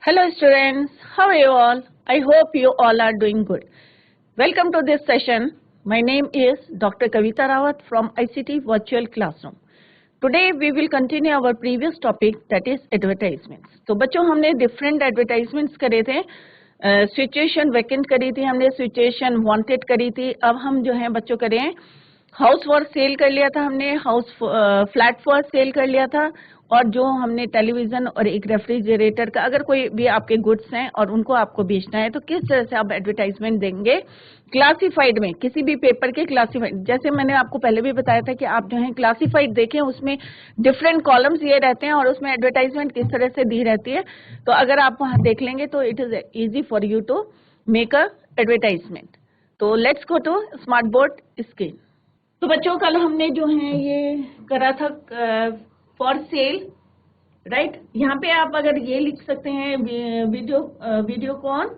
Hello students, how are you all? I hope you all are doing good. Welcome to this session. My name is Dr. Kavita Rawat from ICT Virtual Classroom. Today we will continue our previous topic, that is advertisements. तो बच्चों हमने different advertisements करे थे, situation vacant करी थी हमने, situation wanted करी थी. अब हम जो है बच्चों करें हाउस फॉर सेल कर लिया था हमने, हाउस फ्लैट फॉर सेल कर लिया था, और जो हमने टेलीविजन और एक रेफ्रिजरेटर का, अगर कोई भी आपके गुड्स हैं और उनको आपको बेचना है तो किस तरह से आप एडवर्टाइजमेंट देंगे क्लासिफाइड में, किसी भी पेपर के क्लासिफाइड. जैसे मैंने आपको पहले भी बताया था कि आप जो है क्लासिफाइड देखें, उसमें डिफरेंट कॉलम्स ये रहते हैं और उसमें एडवर्टाइजमेंट किस तरह से दी रहती है. तो अगर आप वहां देख लेंगे तो it is easy for you to make a advertisement. तो let's go to smart board screen. तो बच्चों कल हमने जो है ये करा था फॉर सेल, राइट. यहाँ पे आप अगर ये लिख सकते हैं वीडियोकॉन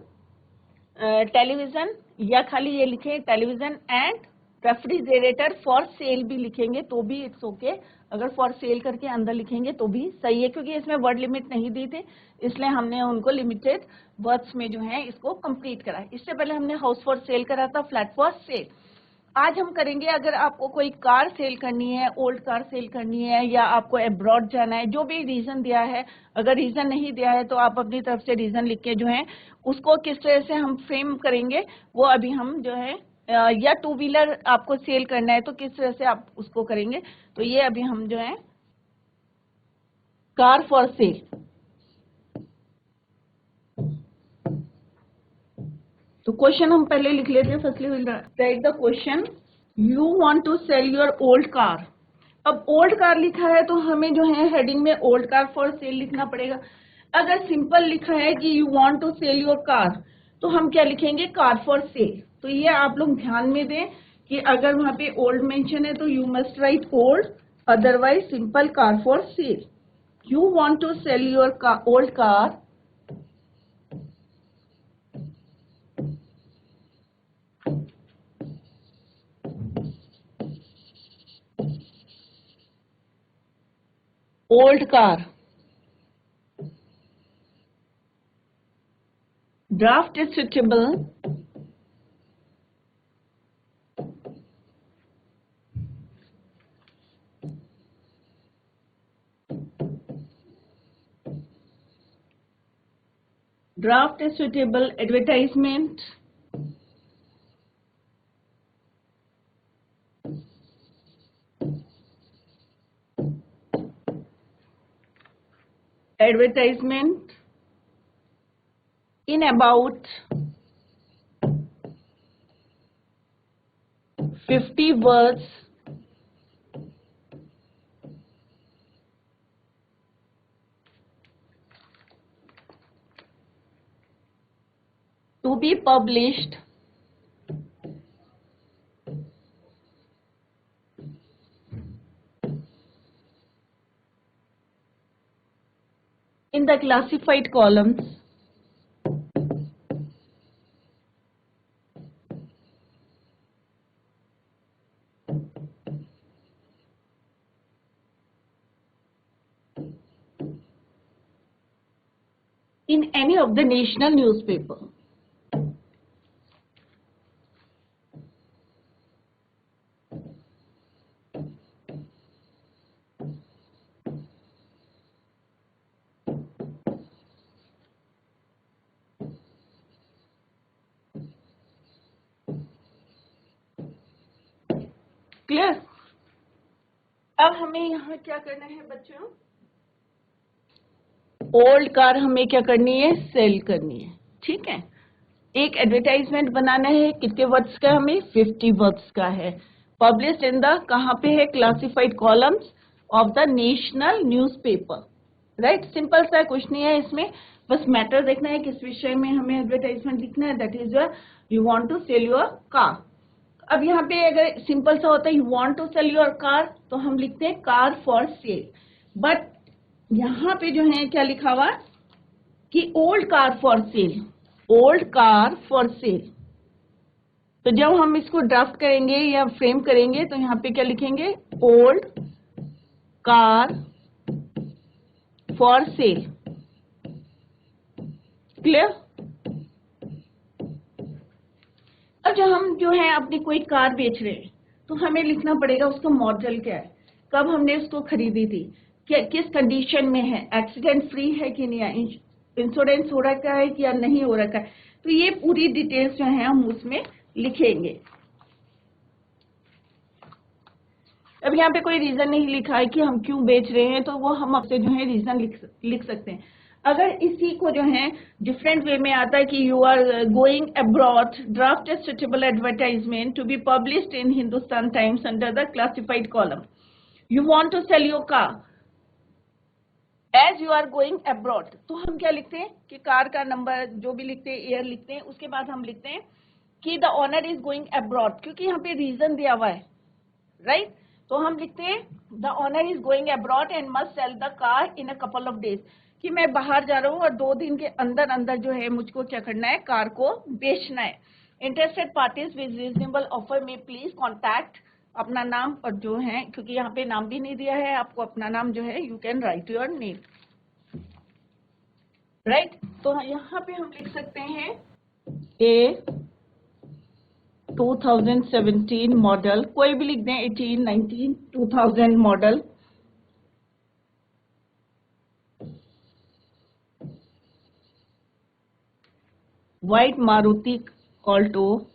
टेलीविजन, या खाली ये लिखें television and refrigerator for sale भी लिखेंगे तो भी इट्स ओके. अगर फॉर सेल करके अंदर लिखेंगे तो भी सही है, क्योंकि इसमें वर्ड लिमिट नहीं दी थी, इसलिए हमने उनको लिमिटेड वर्ड्स में जो है इसको कंप्लीट करा. इससे पहले हमने हाउस फॉर सेल करा था, फ्लैट फॉर सेल. आज हम करेंगे अगर आपको कोई कार सेल करनी है, ओल्ड कार सेल करनी है, या आपको अब्रॉड जाना है, जो भी रीजन दिया है. अगर रीजन नहीं दिया है तो आप अपनी तरफ से रीजन लिख के जो है उसको किस तरह से हम फ्रेम करेंगे वो अभी हम जो है, या टू व्हीलर आपको सेल करना है तो किस तरह से आप उसको करेंगे, तो ये अभी हम जो है कार फॉर सेल. तो क्वेश्चन हम पहले लिख लेते हैं. Firstly will write the question. You want to sell your old car. अब ओल्ड कार लिखा है तो हमें जो है हेडिंग में ओल्ड कार फॉर सेल लिखना पड़ेगा. अगर सिंपल लिखा है कि you want to sell your car तो हम क्या लिखेंगे, कार फॉर सेल. तो ये आप लोग ध्यान में दें कि अगर वहां पे ओल्ड मेंशन है तो you must write old, otherwise simple car for sale. You want to sell your old car old car. Draft is suitable. Draft is suitable advertisement. Advertisement in about 50 words to be published in the classified columns in any of the national newspaper. Clear. अब हमें यहाँ क्या करना है बच्चों, old car हमें क्या करनी है, सेल करनी है. ठीक है. एक एडवर्टाइजमेंट बनाना है, कितने वर्ड्स का, हमें 50 वर्ड्स का है. पब्लिश्ड इन द, कहाँ पे है, classified columns of the national newspaper. Right. Simple सा, कुछ नहीं है इसमें, बस मैटर देखना है किस विषय में हमें एडवर्टाइजमेंट लिखना है. That is you want to sell your car. अब यहाँ पे अगर सिंपल सा होता है you want to sell your car तो हम लिखते हैं कार फॉर सेल. बट यहाँ पे जो है क्या लिखा हुआ कि old car for cell, old car for sale. तो जब हम इसको ड्राफ्ट करेंगे या फ्रेम करेंगे तो यहाँ पे क्या लिखेंगे, old car for cell. Clear? अब जो हम जो है अपनी कोई कार बेच रहे हैं तो हमें लिखना पड़ेगा उसका मॉडल क्या है, कब हमने उसको खरीदी थी, क्या किस कंडीशन में है, एक्सीडेंट फ्री है कि नहीं है, इंश्योरेंस हो रखा है कि या नहीं हो रखा है। तो ये पूरी डिटेल्स जो है हम उसमें लिखेंगे। अब यहाँ पे कोई रीजन नहीं लिखा है कि हम क्यों बेच रहे हैं, तो वो हम अपने जो है रीजन लिख सकते हैं। अगर इसी को जो है डिफरेंट वे में आता है कि you are going abroad, draft a suitable advertisement to be published in Hindustan times under the classified column, you want to sell your car as you are going abroad. तो हम क्या लिखते हैं कि कार का नंबर जो भी लिखते हैं, ईयर लिखते हैं, उसके बाद हम लिखते हैं कि the owner is going abroad, क्योंकि यहाँ पे रीजन दिया हुआ है, राइट? तो हम लिखते हैं the owner is going abroad and must sell the car in a couple of days, कि मैं बाहर जा रहा हूँ और 2 दिन के अंदर अंदर जो है मुझको क्या करना है, कार को बेचना है। Interested parties with reasonable offer में प्लीज कॉन्टैक्ट, अपना नाम और जो है, क्योंकि यहाँ पे नाम भी नहीं दिया है आपको, अपना नाम जो है you can write your name, right? तो यहाँ पे हम लिख सकते हैं ए 2017 मॉडल, कोई भी लिख दें, 18, 19, 2000 model, white Maruti Alto,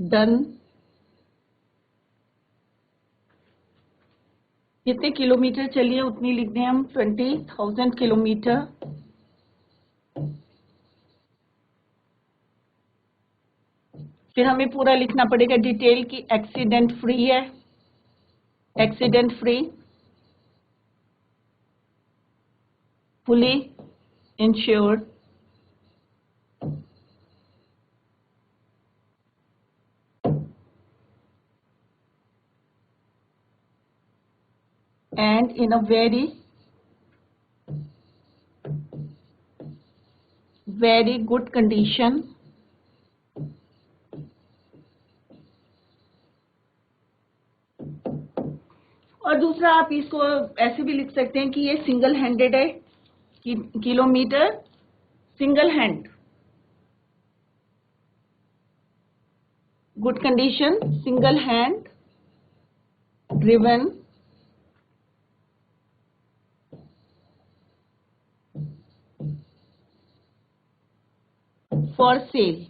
done. कितने किलोमीटर चलिए उतनी लिख दें हम, 20,000 किलोमीटर। फिर हमें पूरा लिखना पड़ेगा डिटेल की एक्सीडेंट फ्री है, accident free, fully insured, and in a very good condition, और दूसरा आप इसको ऐसे भी लिख सकते हैं कि ये सिंगल हैंडेड है, kilometre single hand, good condition, single hand driven, for sale.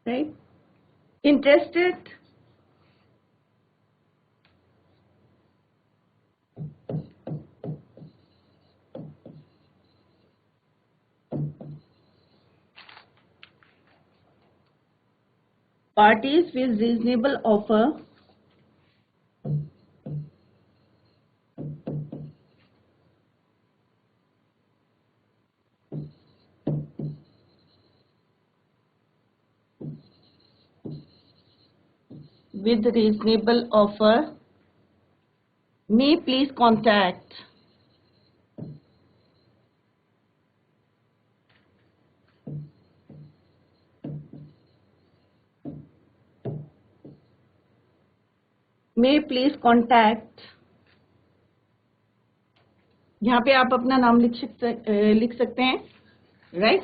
Right? Interested parties with reasonable offer with reasonable offer may please contact यहाँ पे आप अपना नाम लिख सकते हैं, राइट?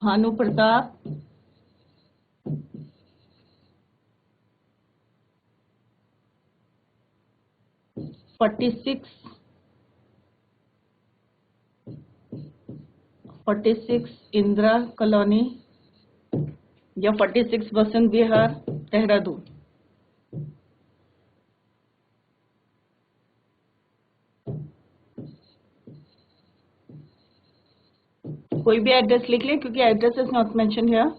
भानु प्रताप, 46 इंदिरा कॉलोनी या 46 बसंत विहार, देहरादून। कोई भी एड्रेस लिख लें क्योंकि address is not mention here.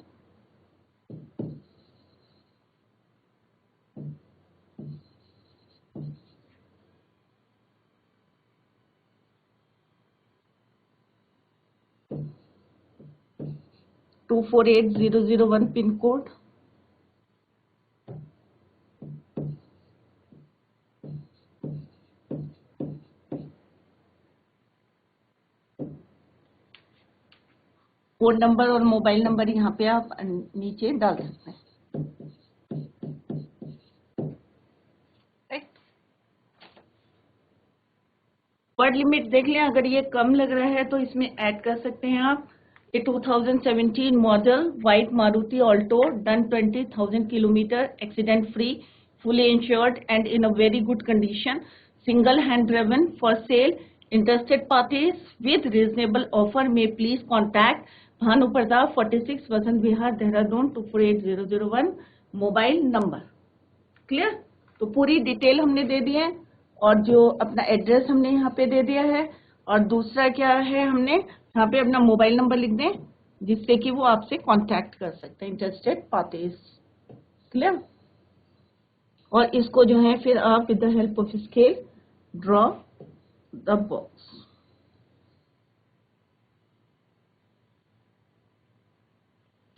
248001 pin code. Code number और मोबाइल नंबर यहाँ पे आप नीचे डाल सकते हैं। वर्ड लिमिट देख लें, अगर ये कम लग रहा है तो इसमें ऐड कर सकते हैं आप। ये 2017 model white Maruti Alto, done 20,000 kilometre, accident free, fully insured and in a very good condition, single hand driven, for sale. Interested parties with reasonable offer may please contact Bhanu Pratap 46 Vasant Vihar Dehradun 248001 mobile number. Clear? तो पूरी detail हमने दे दी है और जो अपना address हमने यहाँ पे दे दिया है, और दूसरा क्या है, हमने यहाँ पे अपना मोबाइल नंबर लिख दें जिससे कि वो आपसे कांटेक्ट कर सकते हैं, इंटरेस्टेड पार्टीज। क्लियर? और इसको जो है फिर आप with the help of scale draw the box.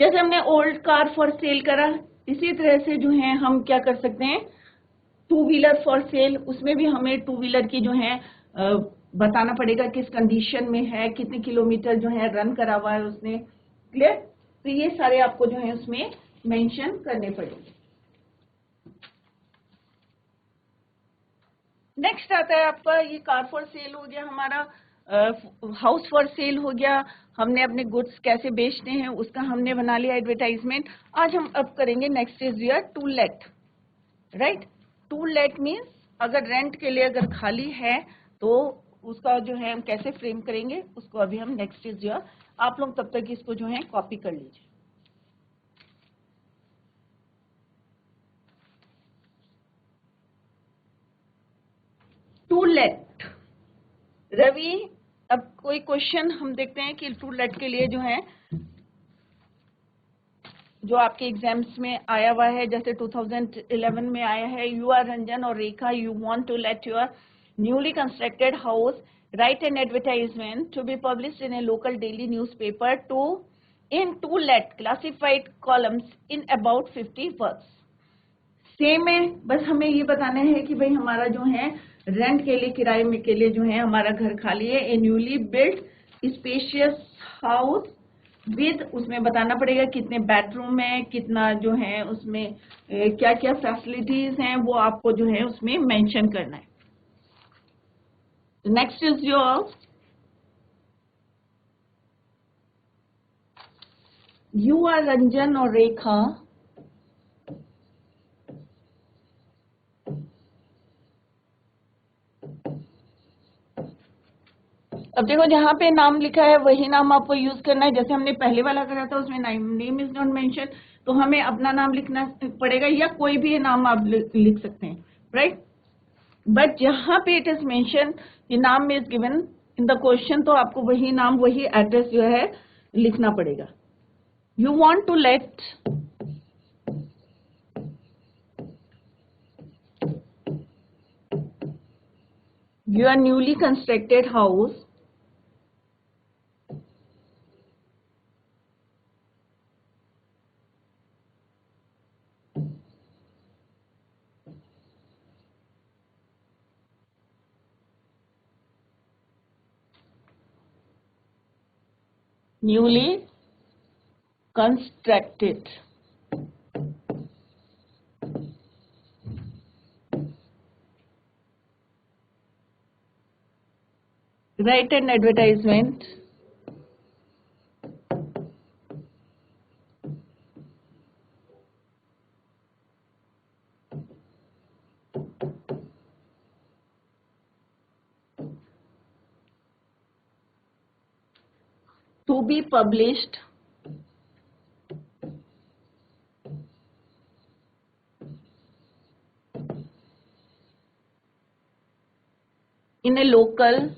जैसे हमने ओल्ड कार फॉर सेल करा, इसी तरह से जो है हम क्या कर सकते हैं, टू व्हीलर फॉर सेल, उसमें भी हमें टू व्हीलर की जो है बताना पड़ेगा किस कंडीशन में है, कितने किलोमीटर जो है रन करा हुआ है उसने। क्लियर? तो ये सारे आपको जो है उसमें मेंशन करने पड़ेंगे। नेक्स्ट आता है आपका, ये कार फॉर सेल हो गया, हमारा हाउस फॉर सेल हो गया, हमने अपने गुड्स कैसे बेचते हैं उसका हमने बना लिया एडवर्टाइजमेंट। आज हम अब करेंगे next is your to let. Right? To let means अगर रेंट के लिए अगर खाली है तो उसका जो है हम कैसे फ्रेम करेंगे उसको अभी हम नेक्स्ट इज योर, आप लोग तब तक इसको जो है कॉपी कर लीजिए। टू लेट रवि, अब कोई क्वेश्चन हम देखते हैं कि टू लेट के लिए जो है जो आपके एग्जाम्स में आया हुआ है, जैसे 2011 में आया है, यू आर रंजन और Rekha, you want to let your newly constructed house, right an advertisement to be published in a local daily newspaper to in to let classified columns in about 50 words. Same है, बस हमें ये बताना है कि भाई हमारा जो है रेंट के लिए, किराए में के लिए जो है हमारा घर खाली है, a newly built spacious house with, उसमें बताना पड़ेगा कितने बेडरूम है, कितना जो है उसमें क्या क्या फैसिलिटीज हैं, वो आपको जो है उसमें मेंशन करना है। Next is your you are Ranjan और रेखा, अब देखो जहाँ पे नाम लिखा है वही नाम आपको यूज करना है। जैसे हमने पहले वाला करा था उसमें नेम इज नॉट मेंशन, तो हमें अपना नाम लिखना पड़ेगा या कोई भी नाम आप लिख सकते हैं। राइट? बट जहाँ पे इट इज मेंशन ये नाम is given in the question, तो आपको वही नाम वही एड्रेस जो है लिखना पड़ेगा। You want to let your newly constructed house newly constructed write an advertisement to be published in a local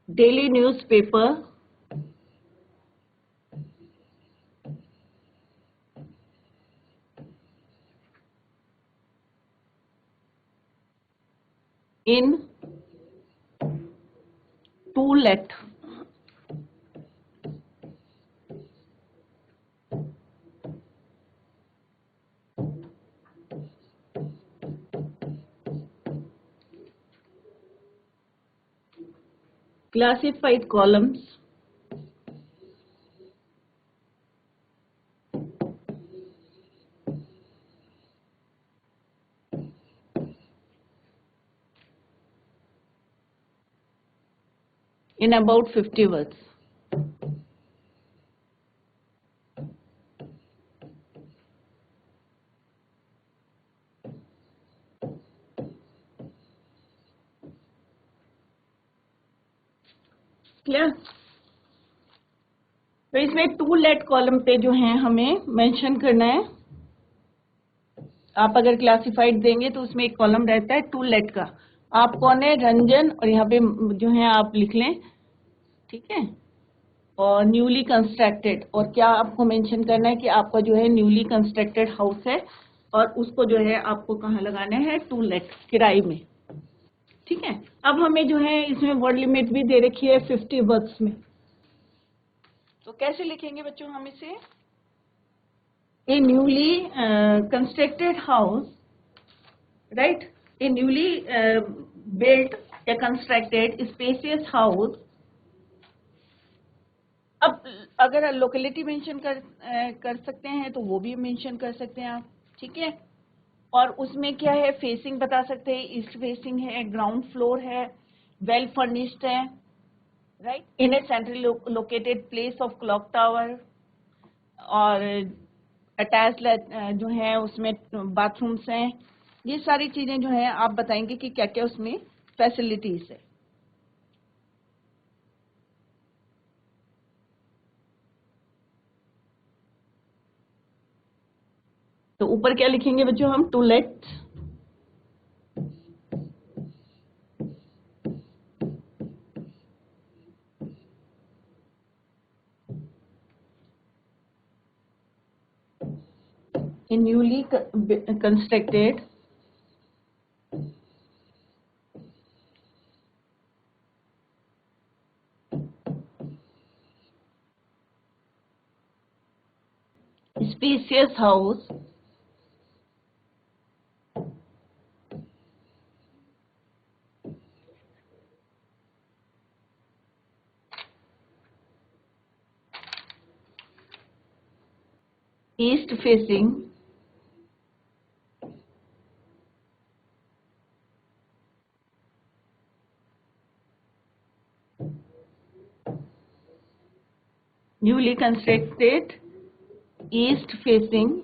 daily newspaper in to let. Classified columns in about 50 words. Clear? तो इसमें to late column पे जो है हमें mention करना है। आप अगर क्लासिफाइड देंगे तो उसमें एक कॉलम रहता है टू लेट का। आप कौन है? रंजन, और यहाँ पे जो है आप लिख लें, ठीक है। और न्यूली कंस्ट्रक्टेड, और क्या आपको मेंशन करना है कि आपका जो है न्यूली कंस्ट्रक्टेड हाउस है और उसको जो है आपको कहाँ लगाना है? टू लेट, किराए में, ठीक है। अब हमें जो है इसमें वर्ड लिमिट भी दे रखी है 50 वर्ड्स में। तो कैसे लिखेंगे बच्चों हम इसे? ए न्यूली कंस्ट्रक्टेड हाउस, राइट, ए न्यूली बिल्ट या कंस्ट्रक्टेड स्पेसियस हाउस। अब अगर लोकेलिटी मेंशन कर सकते हैं तो वो भी मेंशन कर सकते हैं आप, ठीक है। और उसमें क्या है? फेसिंग बता सकते हैं, ईस्ट फेसिंग है, ग्राउंड फ्लोर है, वेल फर्निश्ड है, right, in A centrally located place of clock tower, और अटैच जो है उसमें बाथरूम्स हैं। ये सारी चीजें जो है आप बताएंगे कि क्या क्या उसमें फैसिलिटीज है। तो ऊपर क्या लिखेंगे बच्चों हम? To let in newly constructed spacious house east facing newly constructed east facing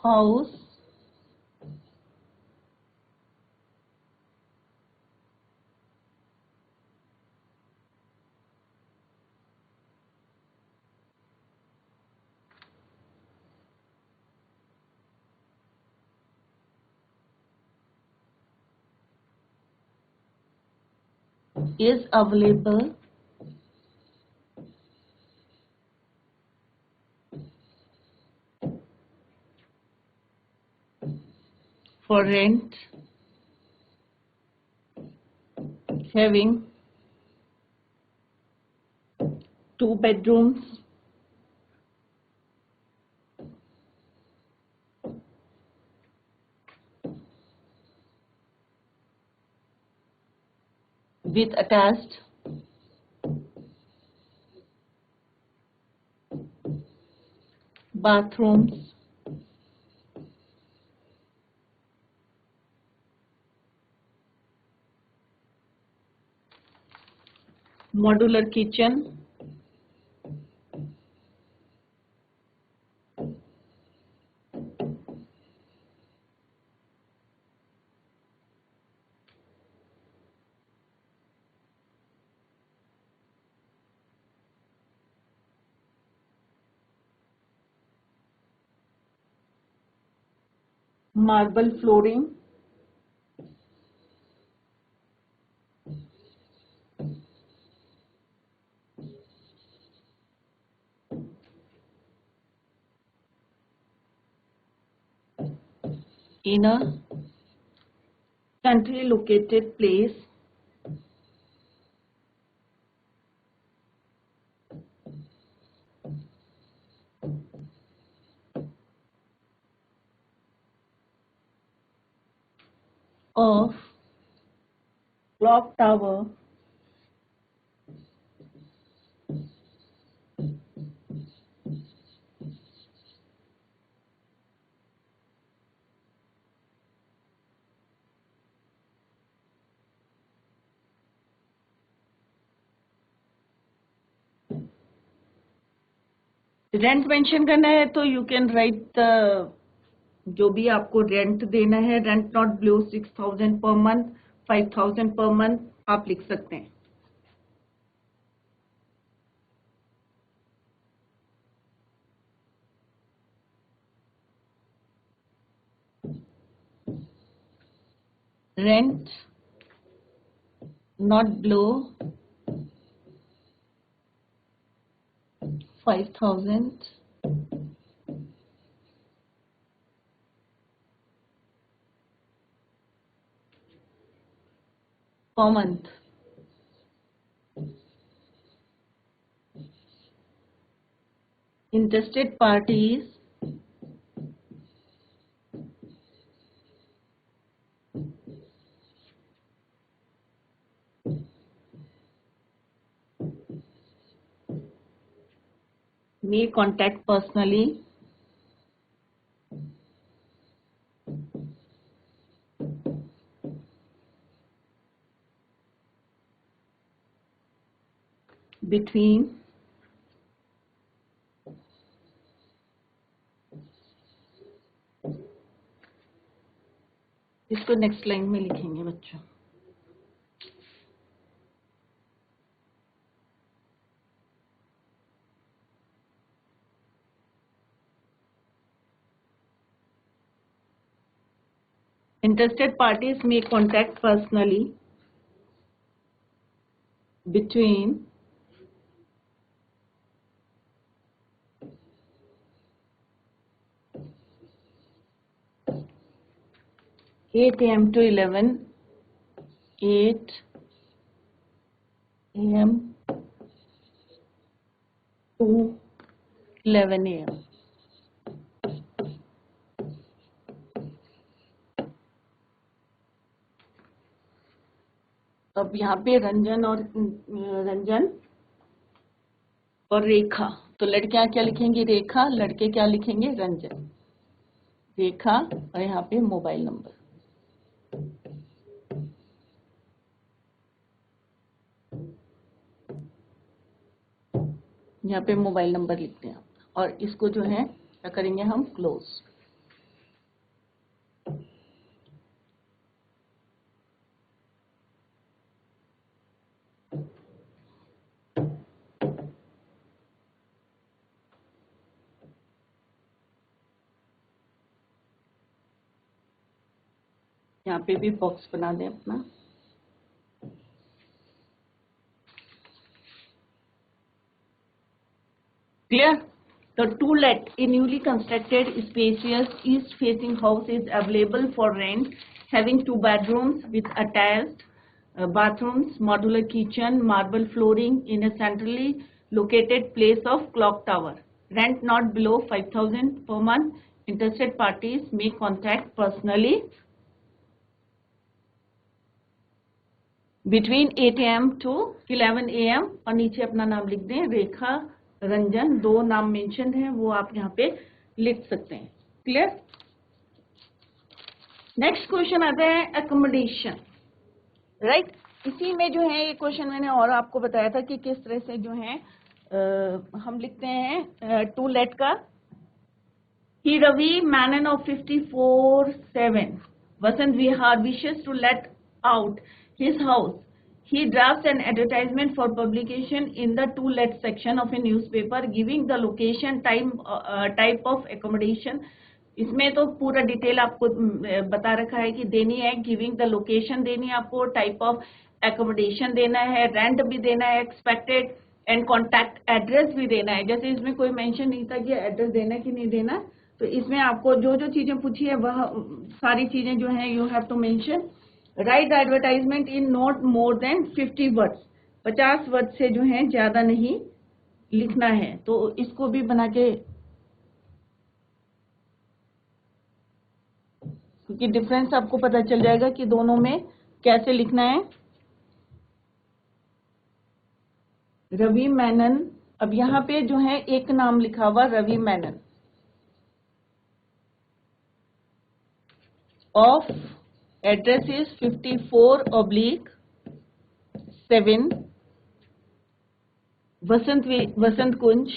house is available for rent, having 2 bedrooms, with attached bathrooms, modular kitchen, marble flooring, in a centrally located place of clock tower rent mention करना है तो you can write जो भी आपको rent देना है, rent not below 6,000 per month, 5,000 per month आप लिख सकते हैं। Rent not below 5,000 per month. Interested parties may contact personally between इसको नेक्स्ट लाइन में लिखेंगे बच्चों। Interested parties may contact personally between 8 AM to 8 AM to 11 AM। अब यहाँ पे रंजन और रेखा, तो लड़कियां क्या लिखेंगी? रेखा। लड़के क्या लिखेंगे? रंजन। रेखा और यहाँ पे मोबाइल नंबर। यहाँ पे मोबाइल नंबर लिखते हैं और इसको जो है क्या करेंगे हम? क्लोज। यहाँ पे भी बॉक्स बना दें अपना। Clear? The to let a newly constructed spacious east facing house is available for rent, having 2 bedrooms with attached bathrooms, modular kitchen, marble flooring in a centrally located place of clock tower. Rent not below 5,000 per month. Interested parties may contact personally between 8 AM to 11 AM और नीचे अपना नाम लिख दें। रेखा, रंजन, 2 नाम mention हैं, वो आप यहाँ पे लिख सकते हैं। क्लियर? नेक्स्ट क्वेश्चन आता है एकोमोडेशन। राइट? इसी में जो है ये क्वेश्चन मैंने और आपको बताया था कि किस तरह से जो है हम लिखते हैं टू लेट का। He Ravi Menon of 54/7 Vasant Vihar wishes to let out his house. He drafts an advertisement for publication in the to let section of a newspaper, giving the location, time, type of accommodation. इसमें तो पूरा detail आपको बता रखा है कि देनी है। गिविंग द लोकेशन देनी है आपको, टाइप ऑफ एकोमोडेशन देना है, रेंट भी देना है, एक्सपेक्टेड एंड कॉन्टैक्ट एड्रेस भी देना है। जैसे इसमें कोई मेंशन नहीं था कि एड्रेस देना कि नहीं देना, तो इसमें आपको जो जो चीजें पूछी है वह सारी चीजें जो है you have to mention. Write the advertisement in not more than 50 words, 50 word से जो है ज्यादा नहीं लिखना है। तो इसको भी बना के, क्योंकि डिफरेंस आपको पता चल जाएगा कि दोनों में कैसे लिखना है। रवि मेनन, अब यहाँ पे जो है एक नाम लिखा हुआ Ravi Menon, of address is 54/7 Vasant Kunj,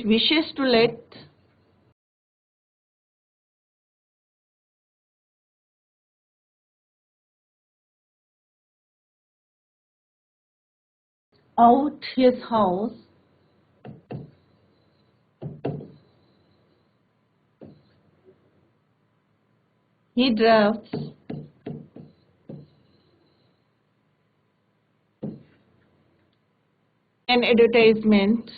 wishes to let out his house he drafts an advertisement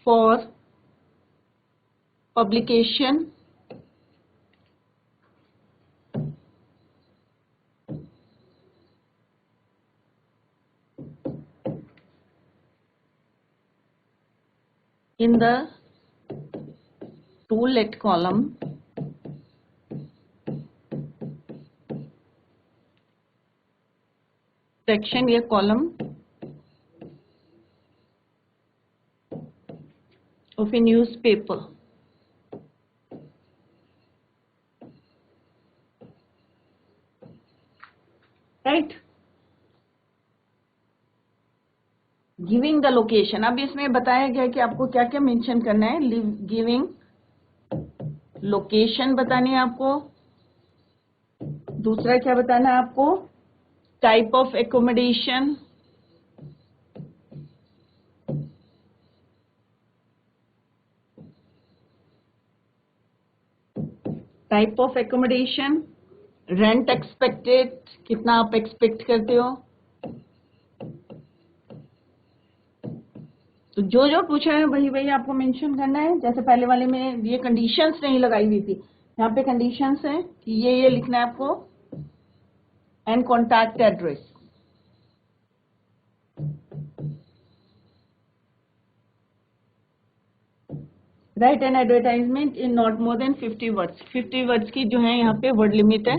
for publication in the to let column section या column of a newspaper. Right? Giving the location, अब इसमें बताया गया कि आपको क्या क्या मेंशन करना है। गिविंग लोकेशन बतानी है आपको। दूसरा क्या बताना है आपको? Type of accommodation, type of accommodation, rent expected, कितना आप एक्सपेक्ट करते हो। तो जो जो पूछा है वही वही आपको मेंशन करना है। जैसे पहले वाले में ये कंडीशंस नहीं लगाई हुई थी, यहाँ पे कंडीशंस है कि ये लिखना है आपको, and contact address. Right an advertisement in not more than 50 words, 50 words की जो है यहाँ पे वर्ड लिमिट है।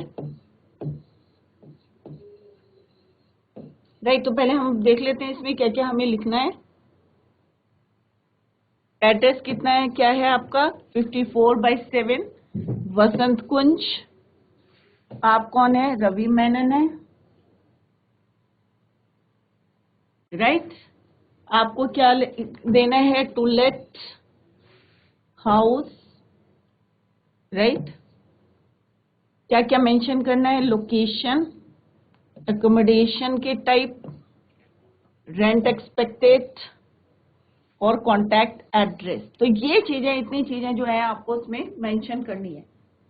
राइट, तो पहले हम देख लेते हैं इसमें क्या क्या हमें लिखना है। एड्रेस कितना है, क्या है आपका 54/7 वसंत कुंज। आप कौन है? रवि मेनन है। राइट, आपको क्या देना है? To late house. राइट, क्या क्या मेंशन करना है? लोकेशन, एकोमोडेशन के टाइप, रेंट एक्सपेक्टेड और कॉन्टैक्ट एड्रेस। तो ये चीजें, इतनी चीजें जो है आपको उसमें मेंशन करनी है।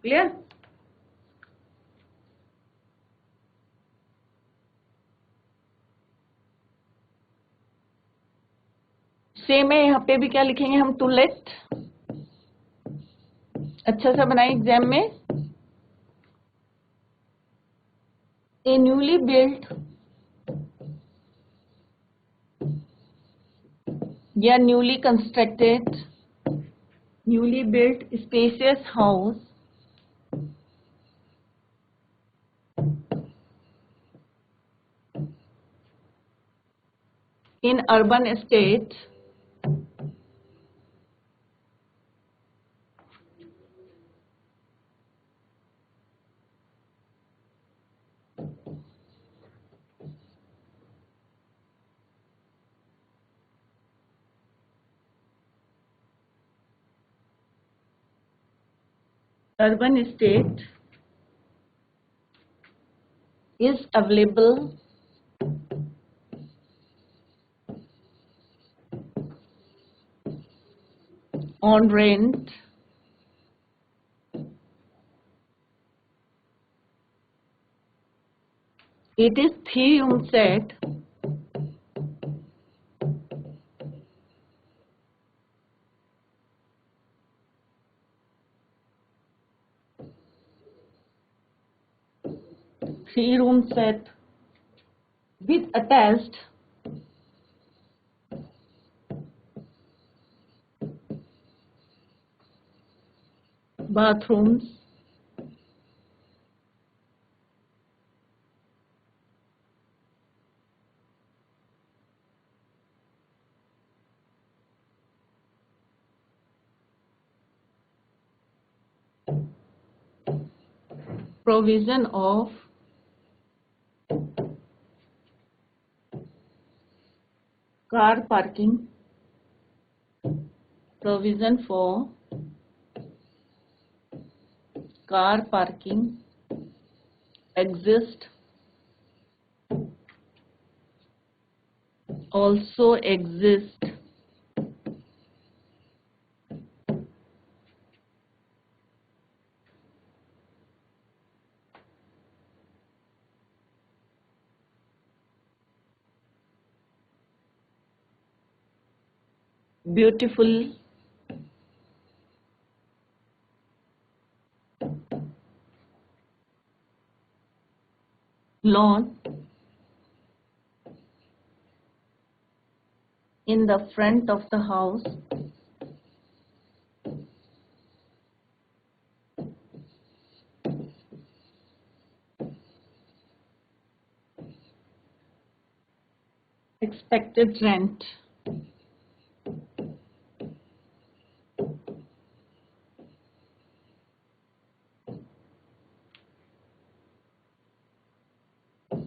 क्लियर? सेम है, यहाँ पे भी क्या लिखेंगे हम? To let. अच्छा सा बनाए एग्जाम में। ए न्यूली बिल्ट या newly constructed, newly built spacious house in urban estate is available on rent it is 3-room set with attached bathrooms provision of car parking provision for car parking exist also exist beautiful lawn in the front of the house expected rent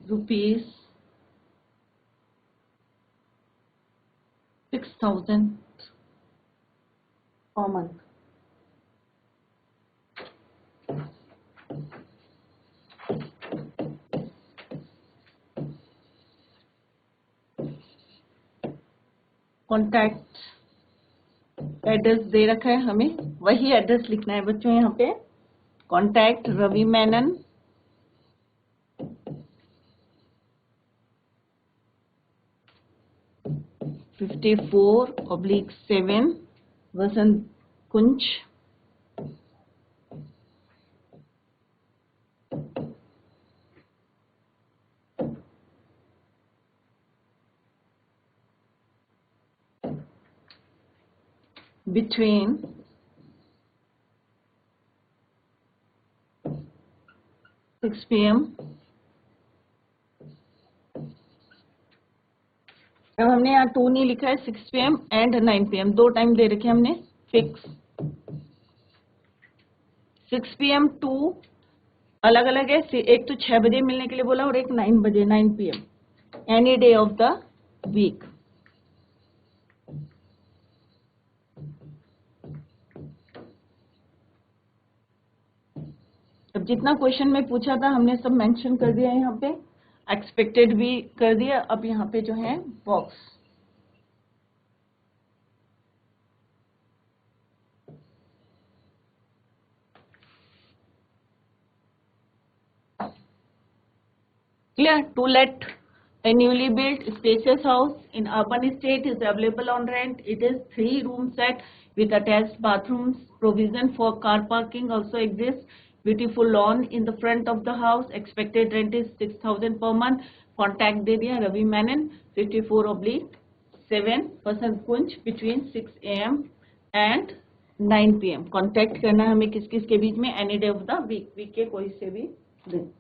rupees 6,000 per month. Contact address दे रखा है, हमें वही address लिखना है बच्चों यहाँ पे। Contact Ravi Menon, 54/7 Vasant Kunj, between 6 PM। अब हमने यहाँ 2 नहीं लिखा है, 6 PM एंड 9 PM 2 टाइम दे रखे हमने फिक्स। 6 PM 2 अलग अलग है, एक तो 6 बजे मिलने के लिए बोला और एक 9 बजे 9 PM any day of the week. अब जितना क्वेश्चन में पूछा था हमने सब मेंशन कर दिया है यहाँ पे, एक्सपेक्टेड भी कर दिया। अब यहाँ पे जो है box, clear? To let a newly built spacious house in urban estate is available on rent. It is 3-room set with attached bathrooms. Provision for car parking also exists. Beautiful lawn in the front of the house. Expected rent is 6,000 per month. Contact दे दिया Ravi Menon, 54/7 Vasant Kunj, between 6 AM and 9 PM। Contact करना है हमें किस किस के बीच में, any day of the week, week के कोई से भी दिन।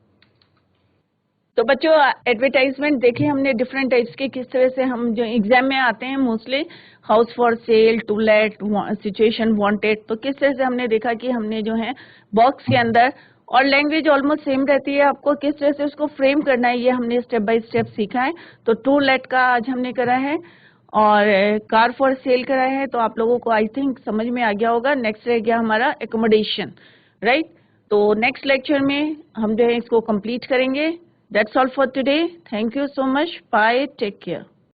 तो बच्चों एडवर्टाइजमेंट देखिए हमने डिफरेंट टाइप्स के, किस तरह से हम जो एग्जाम में आते हैं mostly house for sale, to let, situation wanted, तो किस तरह से हमने देखा कि हमने जो है बॉक्स के अंदर, और लैंग्वेज ऑलमोस्ट सेम रहती है, आपको किस तरह से उसको फ्रेम करना है ये हमने स्टेप बाय स्टेप सीखा है। तो टू लेट का आज हमने करा है और कार फॉर सेल करा है, तो आप लोगों को आई थिंक समझ में आ गया होगा। नेक्स्ट रह गया हमारा एकोमोडेशन, राइट? तो नेक्स्ट लेक्चर में हम जो है इसको कंप्लीट करेंगे। That's all for today. Thank you so much. Bye. Take care.